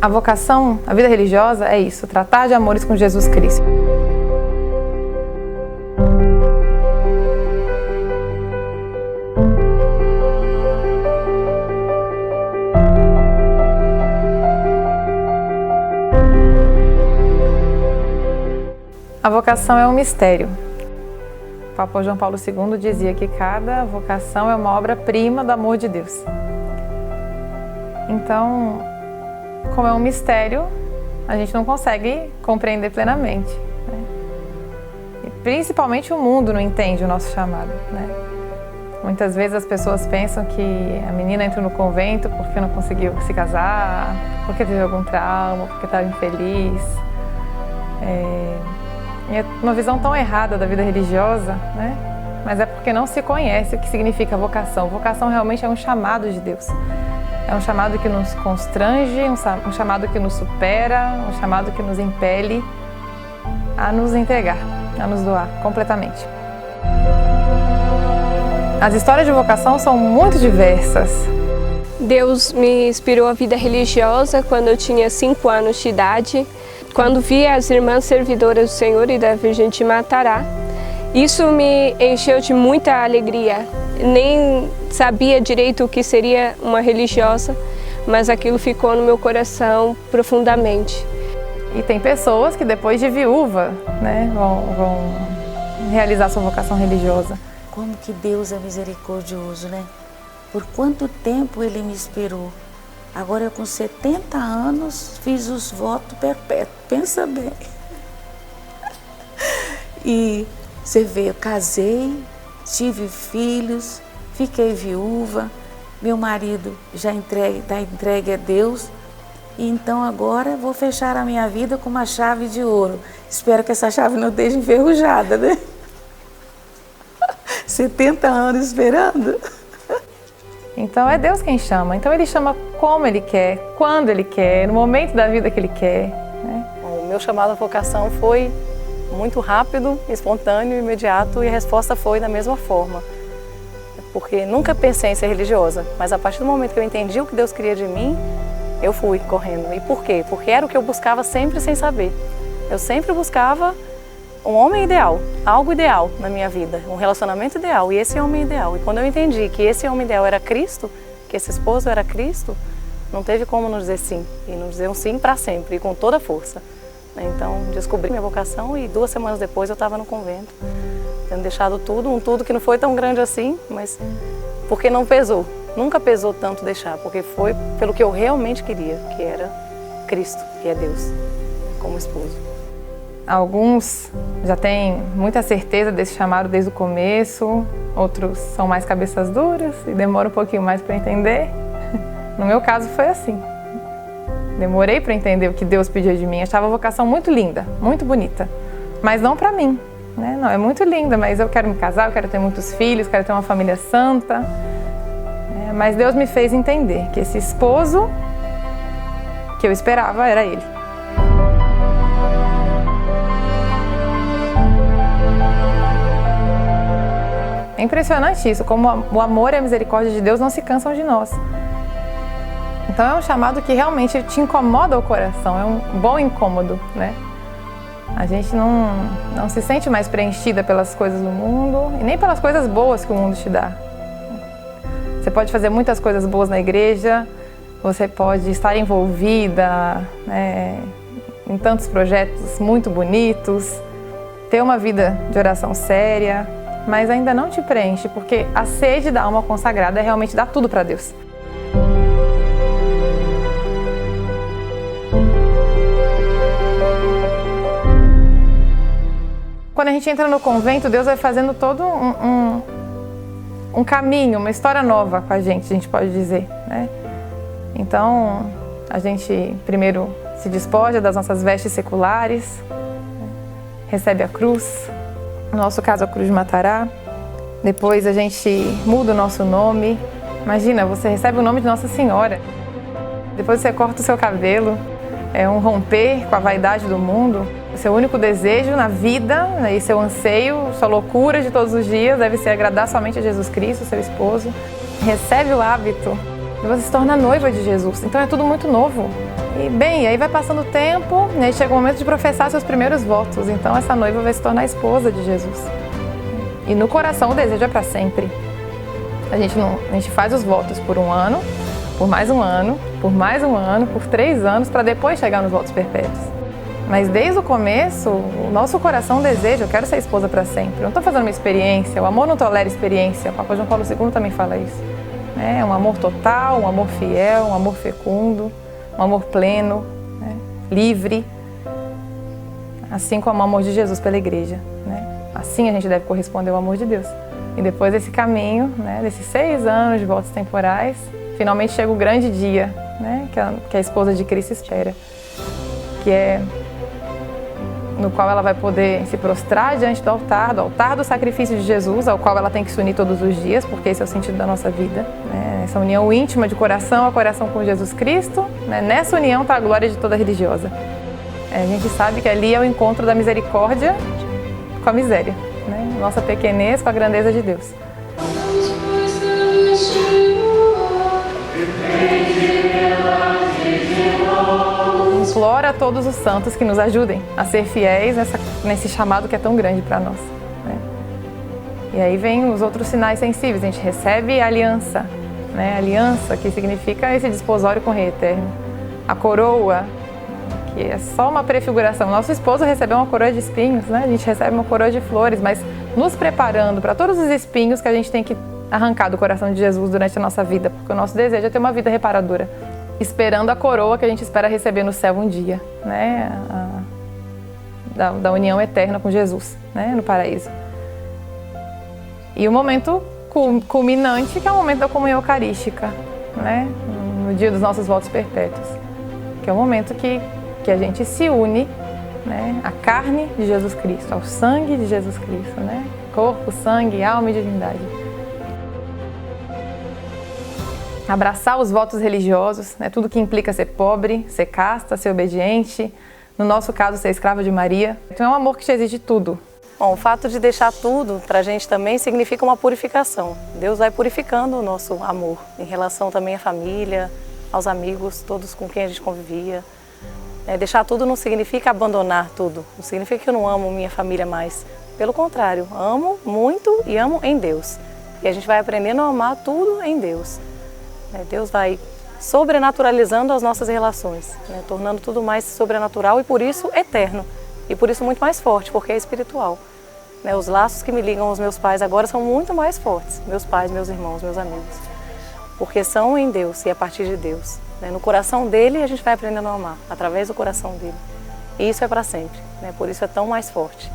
A vocação, a vida religiosa é isso, tratar de amores com Jesus Cristo. A vocação é um mistério. O Papa João Paulo II dizia que cada vocação é uma obra-prima do amor de Deus. Então, como é um mistério, a gente não consegue compreender plenamente, né? E principalmente o mundo não entende o nosso chamado, né? Muitas vezes as pessoas pensam que a menina entrou no convento porque não conseguiu se casar, porque teve algum trauma, porque estava infeliz. É uma visão tão errada da vida religiosa, né? Mas é porque não se conhece o que significa vocação. Vocação realmente é um chamado de Deus. É um chamado que nos constrange, um chamado que nos supera, um chamado que nos impele a nos entregar, a nos doar completamente. As histórias de vocação são muito diversas. Deus me inspirou a vida religiosa quando eu tinha 5 anos de idade. Quando vi as irmãs servidoras do Senhor e da Virgem de Matará, isso me encheu de muita alegria. Nem sabia direito o que seria uma religiosa, mas aquilo ficou no meu coração profundamente. E tem pessoas que depois de viúva, né, vão realizar sua vocação religiosa. Como que Deus é misericordioso, né? Por quanto tempo Ele me esperou. Agora eu com 70 anos fiz os votos perpétuos, pensa bem. E você vê, eu casei, tive filhos, fiquei viúva, meu marido já está entregue a Deus. E então agora vou fechar a minha vida com uma chave de ouro. Espero que essa chave não esteja enferrujada, né? 70 anos esperando. Então é Deus quem chama. Então Ele chama como Ele quer, quando Ele quer, no momento da vida que Ele quer, né? O meu chamado à vocação foi muito rápido, espontâneo, imediato, e a resposta foi da mesma forma. Porque nunca pensei em ser religiosa, mas a partir do momento que eu entendi o que Deus queria de mim, eu fui correndo. E por quê? Porque era o que eu buscava sempre sem saber. Eu sempre buscava um homem ideal, algo ideal na minha vida, um relacionamento ideal, e esse homem ideal. E quando eu entendi que esse homem ideal era Cristo, que esse esposo era Cristo, não teve como nos dizer sim, e nos dizer um sim para sempre, e com toda a força. Então, descobri minha vocação e 2 semanas depois eu estava no convento, tendo deixado tudo, um tudo que não foi tão grande assim, mas porque não pesou, nunca pesou tanto deixar, porque foi pelo que eu realmente queria, que era Cristo, que é Deus, como esposo. Alguns já têm muita certeza desse chamado desde o começo, outros são mais cabeças duras e demoram um pouquinho mais para entender. No meu caso foi assim. Demorei para entender o que Deus pedia de mim. Achava a vocação muito linda, muito bonita, mas não para mim, né? Não, é muito linda, mas eu quero me casar, eu quero ter muitos filhos, quero ter uma família santa. Mas Deus me fez entender que esse esposo que eu esperava era Ele. É impressionante isso, como o amor e a misericórdia de Deus não se cansam de nós. Então é um chamado que realmente te incomoda o coração, é um bom incômodo, né? A gente não se sente mais preenchida pelas coisas do mundo e nem pelas coisas boas que o mundo te dá. Você pode fazer muitas coisas boas na igreja, você pode estar envolvida, né, em tantos projetos muito bonitos, ter uma vida de oração séria, mas ainda não te preenche, porque a sede da alma consagrada é realmente dar tudo para Deus. Quando a gente entra no convento, Deus vai fazendo todo um caminho, uma história nova com a gente pode dizer, né? Então, a gente primeiro se despoja das nossas vestes seculares, recebe a cruz, no nosso caso a cruz de Matará, depois a gente muda o nosso nome. Imagina, você recebe o nome de Nossa Senhora, depois você corta o seu cabelo, é um romper com a vaidade do mundo. O seu único desejo na vida, e seu anseio, sua loucura de todos os dias deve ser agradar somente a Jesus Cristo, seu esposo. Recebe o hábito e você se torna noiva de Jesus. Então é tudo muito novo. E bem, aí vai passando o tempo, e aí chega o momento de professar seus primeiros votos. Então essa noiva vai se tornar a esposa de Jesus. E no coração o desejo é para sempre. A gente faz os votos por um ano, por mais um ano, por mais um ano, por 3 anos, para depois chegar nos votos perpétuos. Mas desde o começo, o nosso coração deseja, eu quero ser esposa para sempre. Eu não estou fazendo uma experiência, o amor não tolera experiência. O Papa João Paulo II também fala isso. É um amor total, um amor fiel, um amor fecundo, um amor pleno, né? Livre. Assim como o amor de Jesus pela igreja. Né? Assim a gente deve corresponder ao amor de Deus. E depois desse caminho, né, desses 6 anos de votos temporais, finalmente chega o grande dia, né, que a esposa de Cristo espera. Que é no qual ela vai poder se prostrar diante do altar do sacrifício de Jesus, ao qual ela tem que se unir todos os dias, porque esse é o sentido da nossa vida. Né? Essa união íntima de coração a coração com Jesus Cristo, né? Nessa união está a glória de toda religiosa. A gente sabe que ali é o encontro da misericórdia com a miséria, né? Nossa pequenez com a grandeza de Deus. Imploro a todos os santos que nos ajudem a ser fiéis nesse chamado que é tão grande para nós. Né? E aí vem os outros sinais sensíveis. A gente recebe a aliança, né? Aliança, que significa esse desposório com o Rei Eterno. A coroa, que é só uma prefiguração. Nosso esposo recebeu uma coroa de espinhos, né? A gente recebe uma coroa de flores, mas nos preparando para todos os espinhos que a gente tem que arrancar do coração de Jesus durante a nossa vida, porque o nosso desejo é ter uma vida reparadora. Esperando a coroa que a gente espera receber no céu um dia, né? Da união eterna com Jesus, né? No paraíso. E o momento culminante, que é o momento da comunhão eucarística, né? No dia dos nossos votos perpétuos, que é o momento que a gente se une, né? À carne de Jesus Cristo, ao sangue de Jesus Cristo, né? Corpo, sangue, alma e divindade. Abraçar os votos religiosos, né? Tudo que implica ser pobre, ser casta, ser obediente, no nosso caso ser escrava de Maria. Então é um amor que te exige tudo. Bom, o fato de deixar tudo para a gente também significa uma purificação. Deus vai purificando o nosso amor em relação também à família, aos amigos, todos com quem a gente convivia. Deixar tudo não significa abandonar tudo, não significa que eu não amo minha família mais. Pelo contrário, amo muito e amo em Deus. E a gente vai aprendendo a amar tudo em Deus. Deus vai sobrenaturalizando as nossas relações, né? Tornando tudo mais sobrenatural e por isso eterno. E por isso muito mais forte, porque é espiritual. Os laços que me ligam aos meus pais agora são muito mais fortes. Meus pais, meus irmãos, meus amigos. Porque são em Deus e a partir de Deus. No coração dele a gente vai aprendendo a amar, através do coração dele. E isso é para sempre, por isso é tão mais forte.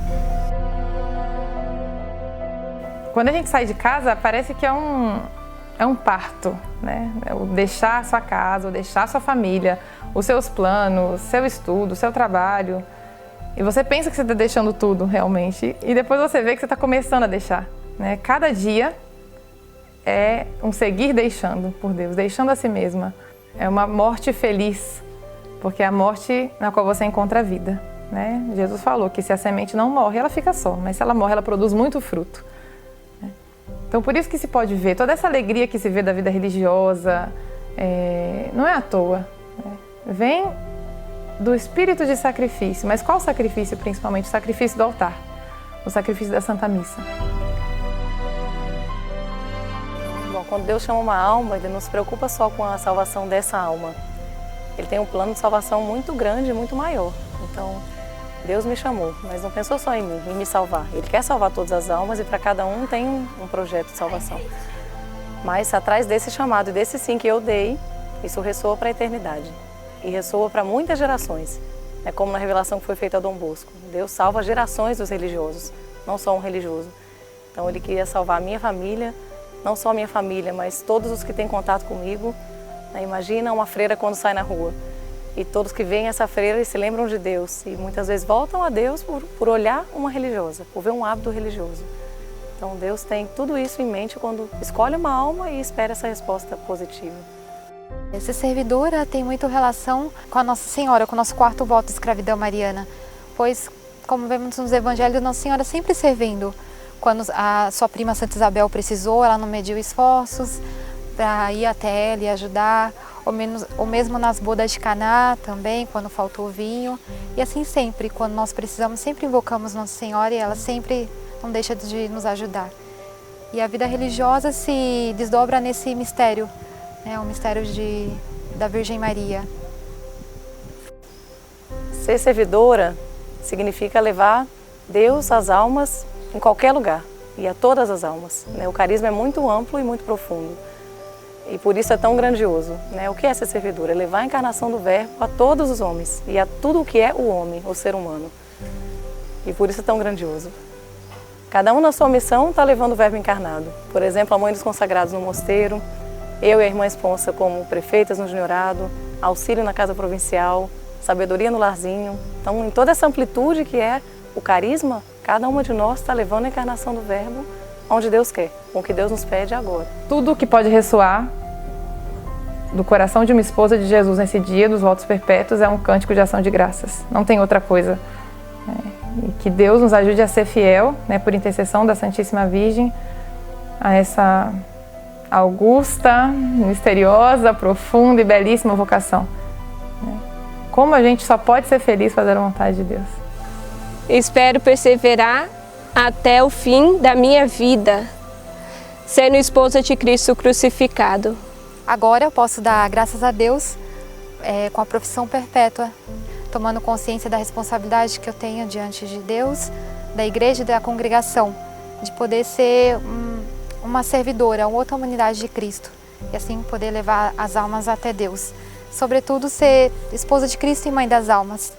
Quando a gente sai de casa, parece que é um parto, né? É o deixar a sua casa, o deixar a sua família, os seus planos, seu estudo, seu trabalho. E você pensa que você está deixando tudo, realmente. E depois você vê que você está começando a deixar, né? Cada dia é um seguir deixando por Deus, deixando a si mesma. É uma morte feliz, porque é a morte na qual você encontra a vida, né? Jesus falou que se a semente não morre, ela fica só. Mas se ela morre, ela produz muito fruto. Então, por isso que se pode ver, toda essa alegria que se vê da vida religiosa, não é à toa. Né? Vem do espírito de sacrifício. Mas qual sacrifício, principalmente? O sacrifício do altar, o sacrifício da Santa Missa. Bom, quando Deus chama uma alma, Ele não se preocupa só com a salvação dessa alma. Ele tem um plano de salvação muito grande e muito maior. Então, Deus me chamou, mas não pensou só em mim, em me salvar. Ele quer salvar todas as almas e para cada um tem um projeto de salvação. Mas atrás desse chamado e desse sim que eu dei, isso ressoa para a eternidade. E ressoa para muitas gerações. É como na revelação que foi feita a Dom Bosco. Deus salva gerações dos religiosos, não só um religioso. Então Ele queria salvar a minha família, não só a minha família, mas todos os que têm contato comigo. Imagina uma freira quando sai na rua. E todos que veem essa freira e se lembram de Deus. E muitas vezes voltam a Deus por olhar uma religiosa, por ver um hábito religioso. Então Deus tem tudo isso em mente quando escolhe uma alma e espera essa resposta positiva. Essa servidora tem muito relação com a Nossa Senhora, com o nosso quarto voto de escravidão mariana. Pois, como vemos nos evangelhos, Nossa Senhora sempre servindo. Quando a sua prima Santa Isabel precisou, ela não mediu esforços para ir até ela e ajudar. ou mesmo nas bodas de Caná também, quando faltou vinho. E assim sempre, quando nós precisamos, sempre invocamos Nossa Senhora e ela sempre não deixa de nos ajudar. E a vida religiosa se desdobra nesse mistério, né, o mistério da Virgem Maria. Ser servidora significa levar Deus às almas em qualquer lugar e a todas as almas, né? O carisma é muito amplo e muito profundo e por isso é tão grandioso, né? O que é ser servidora? É levar a encarnação do Verbo a todos os homens e a tudo o que é o homem, o ser humano. E por isso é tão grandioso. Cada um na sua missão está levando o Verbo encarnado. Por exemplo, a Mãe dos Consagrados no mosteiro, eu e a Irmã Esponsa como prefeitas no juniorado, auxílio na casa provincial, sabedoria no larzinho. Então, em toda essa amplitude que é o carisma, cada uma de nós está levando a encarnação do Verbo onde Deus quer, com o que Deus nos pede agora. Tudo que pode ressoar do coração de uma esposa de Jesus nesse dia dos votos perpétuos é um cântico de ação de graças. Não tem outra coisa. E que Deus nos ajude a ser fiel, né, por intercessão da Santíssima Virgem, a essa augusta, misteriosa, profunda e belíssima vocação. Como a gente só pode ser feliz fazendo a vontade de Deus. Espero perseverar até o fim da minha vida, sendo esposa de Cristo crucificado. Agora eu posso dar graças a Deus com a profissão perpétua, tomando consciência da responsabilidade que eu tenho diante de Deus, da igreja e da congregação, de poder ser uma servidora, uma outra humanidade de Cristo, e assim poder levar as almas até Deus. Sobretudo ser esposa de Cristo e mãe das almas.